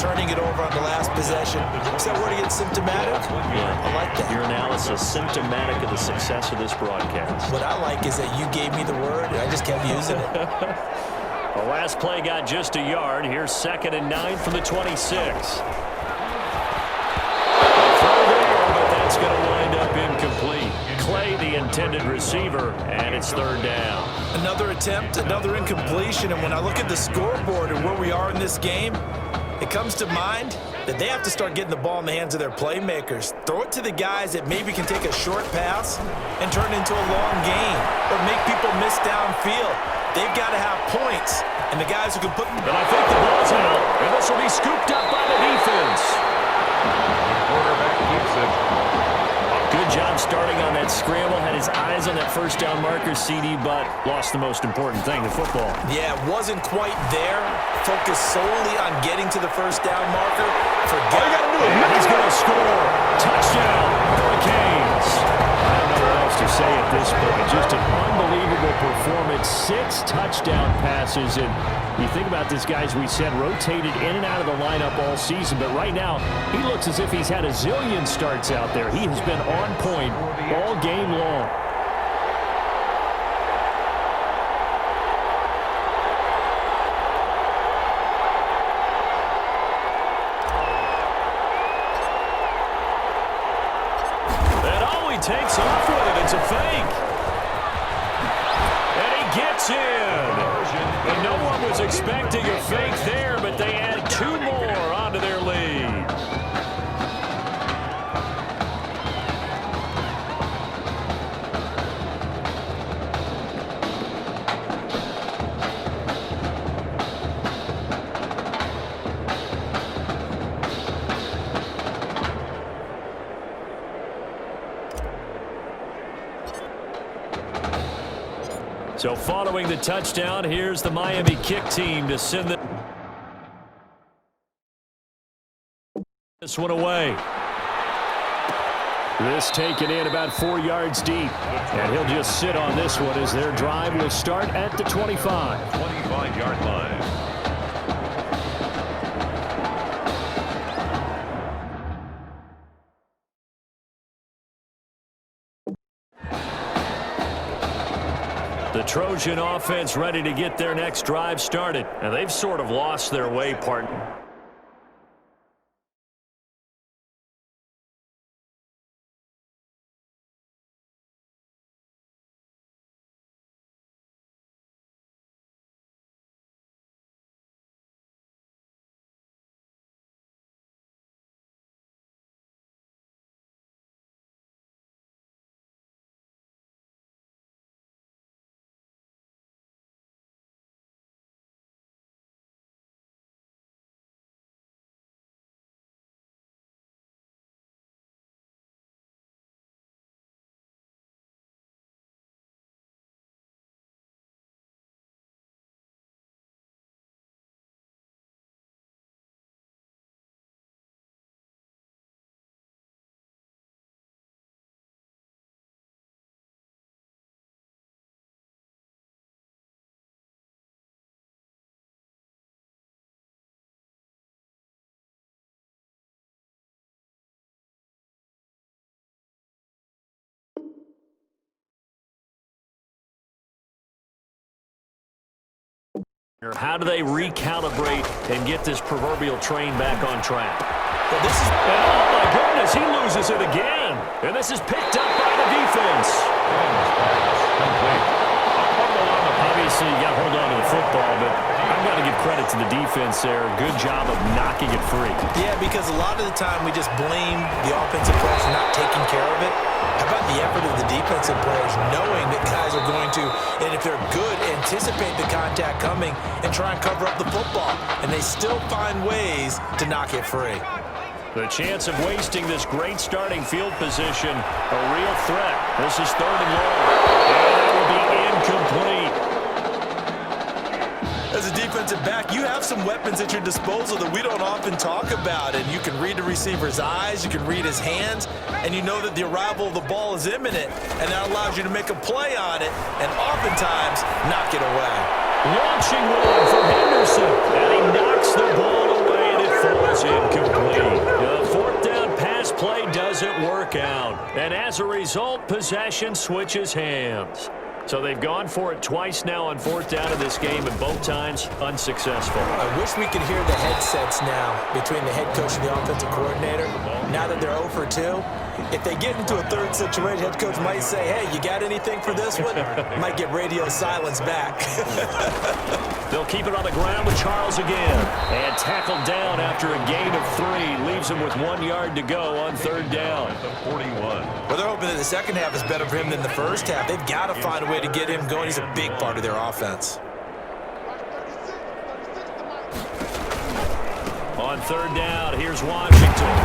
turning it over on the last possession. What's that word again? Symptomatic? Yeah. I like that. Your analysis symptomatic of the success of this broadcast. What I like is that you gave me the word, and I just kept using it. The last play got just a yard. Here's 2nd and 9 from the 26. But that's going to wind up incomplete. Clay, the intended receiver, and it's 3rd down. Another attempt, another incompletion, and when I look at the scoreboard and where we are in this game, it comes to mind that they have to start getting the ball in the hands of their playmakers. Throw it to the guys that maybe can take a short pass and turn it into a long gain or make people miss downfield. They've got to have points, and the guys who can put them. And I think the ball's out, and this will be scooped up by the defense. Quarterback keeps it. Good job starting on that scramble. Had his eyes on that first down marker, CD, but lost the most important thing, the football. Yeah, wasn't quite there. Focused solely on getting to the first down marker. Forget it. And he's going to score. Touchdown, Hurricanes. I don't know what else to say at this point. Just an unbelievable performance. 6 touchdown passes. And you think about this guy, as we said, rotated in and out of the lineup all season. But right now, he looks as if he's had a zillion starts out there. He has been on point all game long. Takes off with it. It's a fake. And he gets in. And no one was expecting a fake there, but they add 2 more onto their lead. So following the touchdown, here's the Miami kick team to send this one away. This taken in about 4 yards deep. And he'll just sit on this one as their drive will start at the 25. 25-yard line. The Trojan offense ready to get their next drive started. And they've sort of lost their way, partner. How do they recalibrate and get this proverbial train back on track? Well, this is... Oh, my goodness, he loses it again. And this is picked up by the defense. Obviously, you got to hold on to the football, but I've got to give credit to the defense there. Good job of knocking it free. Yeah, because a lot of the time we just blame the offensive players for not taking care of it. How about the effort of the defensive players knowing that guys are going to, and if they're good, anticipate the contact coming and try and cover up the football. And they still find ways to knock it free. The chance of wasting this great starting field position, a real threat. This is 3rd and long. And that will be incomplete. As a defensive back, you have some weapons at your disposal that we don't often talk about. And you can read the receiver's eyes, you can read his hands, and you know that the arrival of the ball is imminent. And that allows you to make a play on it and oftentimes knock it away. Launching one from Henderson. And he knocks the ball away, and it falls incomplete. The fourth down pass play doesn't work out. And as a result, possession switches hands. So they've gone for it twice now on fourth down in this game, and both times unsuccessful. I wish we could hear the headsets now between the head coach and the offensive coordinator. Now that they're 0 for 2, if they get into a third situation, head coach might say, hey, you got anything for this one? Might get radio silence back. They'll keep it on the ground with Charles again. And tackled down after a gain of 3. Leaves him with 1 yard to go on third down. 41. Well, they're hoping that the second half is better for him than the first half. They've got to find a way to get him going. He's a big part of their offense. On third down, here's Washington.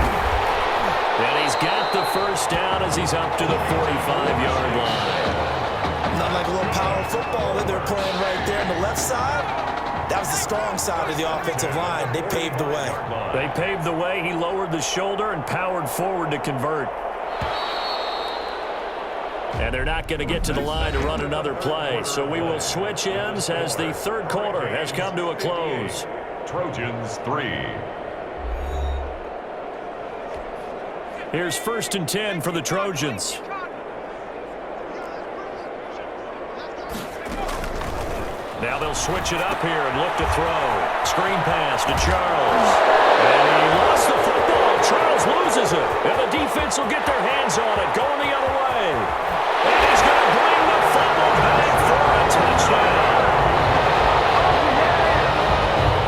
And he's got the first down as he's up to the 45-yard line. Not like a little power football that they're playing right there on the left side. That was the strong side of the offensive line. They paved the way. They paved the way. He lowered the shoulder and powered forward to convert. And they're not going to get to the line to run another play. So we will switch ends as the third quarter has come to a close. Trojans 3. Here's 1st and 10 for the Trojans. Now they'll switch it up here and look to throw. Screen pass to Charles. And he lost the football. Charles loses it. And the defense will get their hands on it, going the other way. And he's going to bring the fumble back for a touchdown.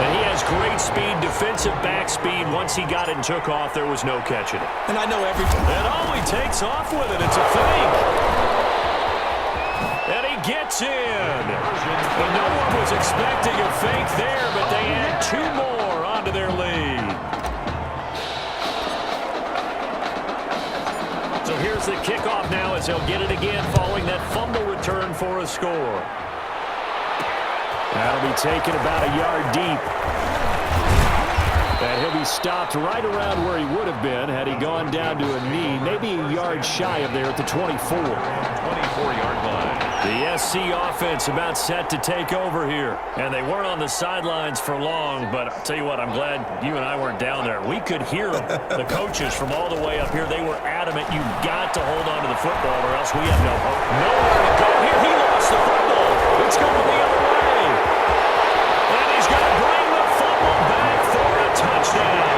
And he has great speed, defensive back speed. Once he got it and took off, there was no catching it. And I know every time. And oh, he takes off with it. It's a fake. And he gets in. And no one was expecting a fake there, but they add 2 more onto their lead. So here's the kickoff now as they'll get it again following that fumble return for a score. That'll be taken about a yard deep. And he'll be stopped right around where he would have been had he gone down to a knee, maybe a yard shy of there at the 24. 24-yard line. The SC offense about set to take over here. And they weren't on the sidelines for long, but I'll tell you what, I'm glad you and I weren't down there. We could hear them. The coaches from all the way up here, they were adamant, you've got to hold on to the football or else we have no hope. Nowhere to go here. He lost the football. It's going the other way. And he's going to bring the football back for a touchdown.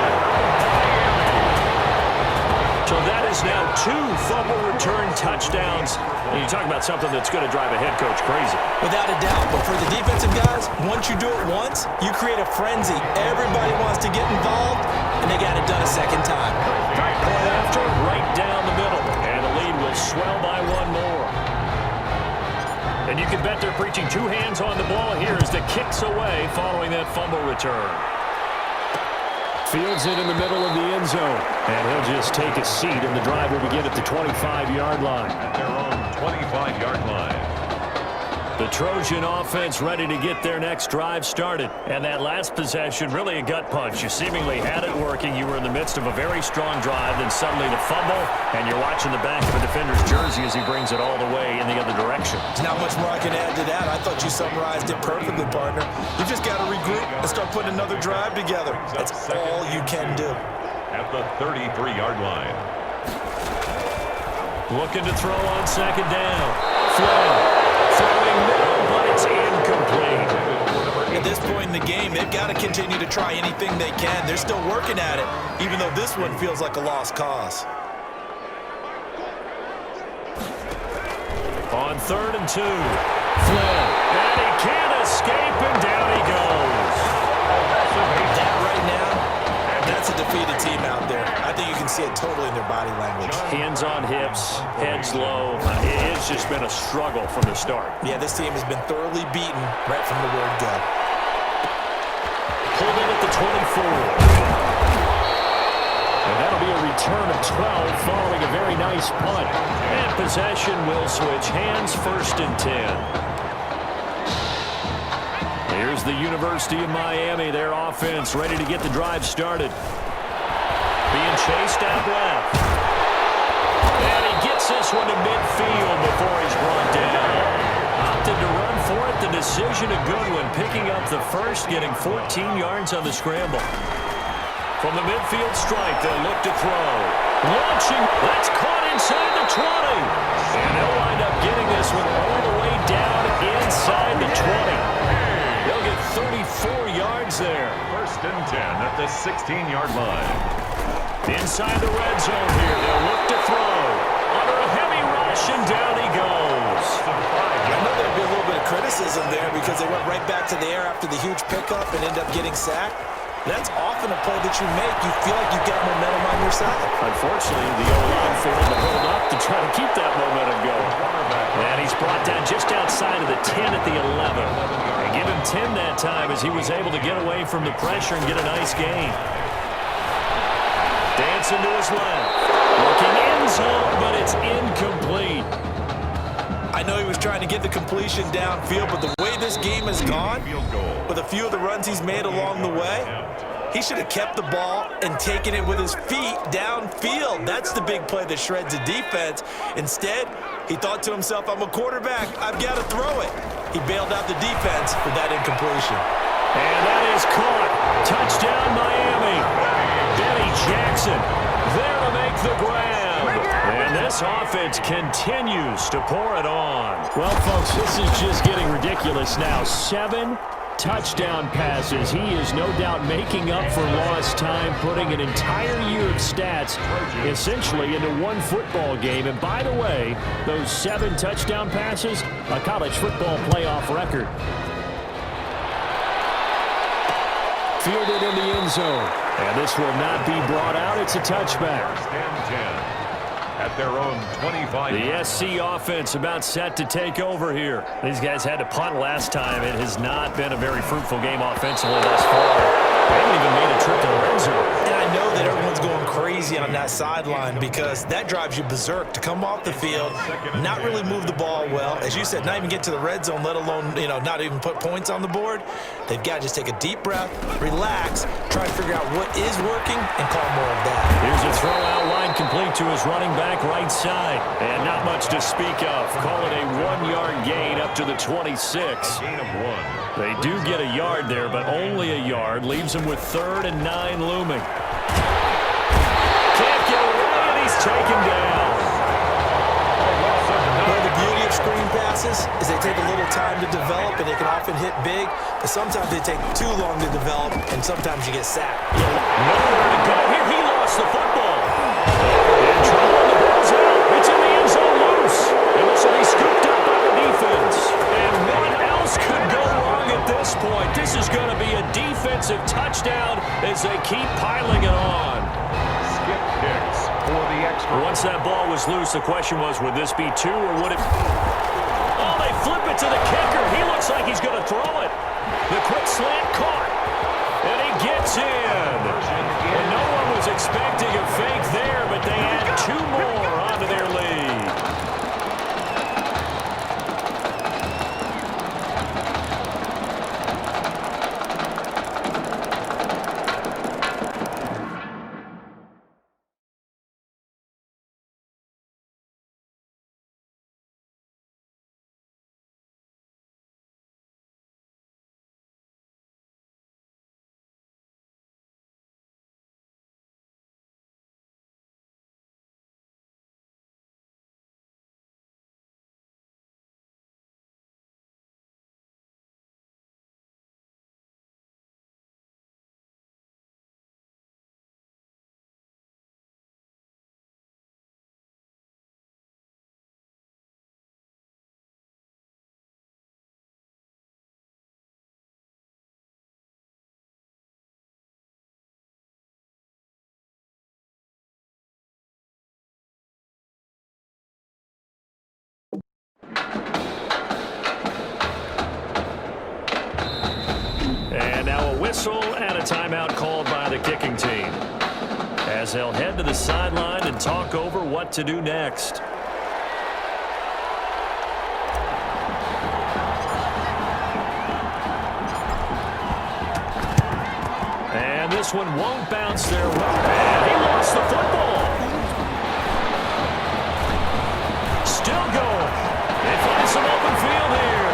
So that is now 2 fumble return touchdowns. And you talk about something that's going to drive a head coach crazy. Without a doubt. But for the defensive guys, once you do it once, you create a frenzy. Everybody wants to get involved, and they got it done a second time. Point after, right down the middle. And the lead will swell by 1 more. And you can bet they're preaching 2 hands on the ball here as the kick's away following that fumble return. Fields it in the middle of the end zone. And he'll just take a seat, and the drive will begin at the 25-yard line. At their own 25-yard line. The Trojan offense ready to get their next drive started. And that last possession, really a gut punch. You seemingly had it working. You were in the midst of a very strong drive. Then suddenly the fumble, and you're watching the back of a defender's jersey as he brings it all the way in the other direction. There's not much more I can add to that. I thought you summarized it perfectly, partner. You just got to regroup and start putting another drive together. That's all you can do. At the 33-yard line. Looking to throw on second down. Flynn. Throwing middle, but it's incomplete. At this point in the game, they've got to continue to try anything they can. They're still working at it, even though this one feels like a lost cause. On 3rd and 2. Flynn. And he can't escape, and down he goes. That right now, that's a defeated team out there. I think you can see it totally in their body language. Hands on hips, heads low. It's just been a struggle from the start. Yeah, this team has been thoroughly beaten right from the word go. Pulled in at the 24. And that'll be a return of 12 following a very nice punt. And possession will switch hands, 1st and 10. Here's the University of Miami, their offense ready to get the drive started. Being chased out left. And he gets this one to midfield before he's brought down. Opted to run for it. The decision a good one. Picking up the first, getting 14 yards on the scramble. From the midfield stripe, they'll look to throw. Launching. That's caught inside the 20. And they'll wind up getting this one all the way down inside the 20. They'll get 34 yards there. First and 10 at the 16-yard line. Inside the red zone here, they'll look to throw. Under a heavy rush, and down he goes. I know there'll be a little bit of criticism there because they went right back to the air after the huge pickup and ended up getting sacked. That's often a play that you make. You feel like you've got momentum on your side. Unfortunately, the O-line failed to hold up to try to keep that momentum going. And he's brought down just outside of the 10 at the 11. And give him 10 that time as he was able to get away from the pressure and get a nice gain. Dancing to his left. Looking end zone, but it's incomplete. I know he was trying to get the completion downfield, but the way this game has gone, with a few of the runs he's made along the way, he should have kept the ball and taken it with his feet downfield. That's the big play that shreds a defense. Instead, he thought to himself, I'm a quarterback. I've got to throw it. He bailed out the defense for that incompletion. And that is caught. Touchdown, Miami. Benny Jackson there to make the grab. And this offense continues to pour it on. Well, folks, this is just getting ridiculous now. 7 touchdown passes. He is no doubt making up for lost time, putting an entire year of stats essentially into one football game. And by the way, those 7 touchdown passes, a college football playoff record. Fielded in the end zone. And this will not be brought out. It's a touchback. First and 10 at their own 25. The SC offense about set to take over here. These guys had to punt last time. It has not been a very fruitful game offensively thus far. They haven't even made a trip to the red zone. And I know that everyone's going crazy on that sideline because that drives you berserk to come off the field, not really move the ball well. As you said, not even get to the red zone, let alone, not even put points on the board. They've got to just take a deep breath, relax, try to figure out what is working, and call more of that. Here's a throw out line complete to his running back right side. And not much to speak of. Call it a 1-yard gain up to the 26. Gain of 1. They do get a yard there, but only a yard. Leaves him with 3rd and 9 looming. Can't get away, and he's taken down. Well, the beauty of screen passes is they take a little time to develop, and they can often hit big, but sometimes they take too long to develop, and sometimes you get sacked. Nowhere to go here. He lost the football. And trouble, the ball's out. It's in the end zone loose. And this will be scooped up by the defense. And what else could go wrong at this point? This is going to be a defensive touchdown as they keep piling it on. Skip kicks for the extra. Once that ball was loose, the question was, would this be 2 or would it... Oh, they flip it to the kicker. He looks like he's going to throw it. The quick slant caught. And he gets in. And no one was expecting a fake there, but they add 2 more onto their lead. And now a whistle and a timeout called by the kicking team, as they'll head to the sideline and talk over what to do next. And this one won't bounce their way. And he lost the football. Still going. They find some open field here.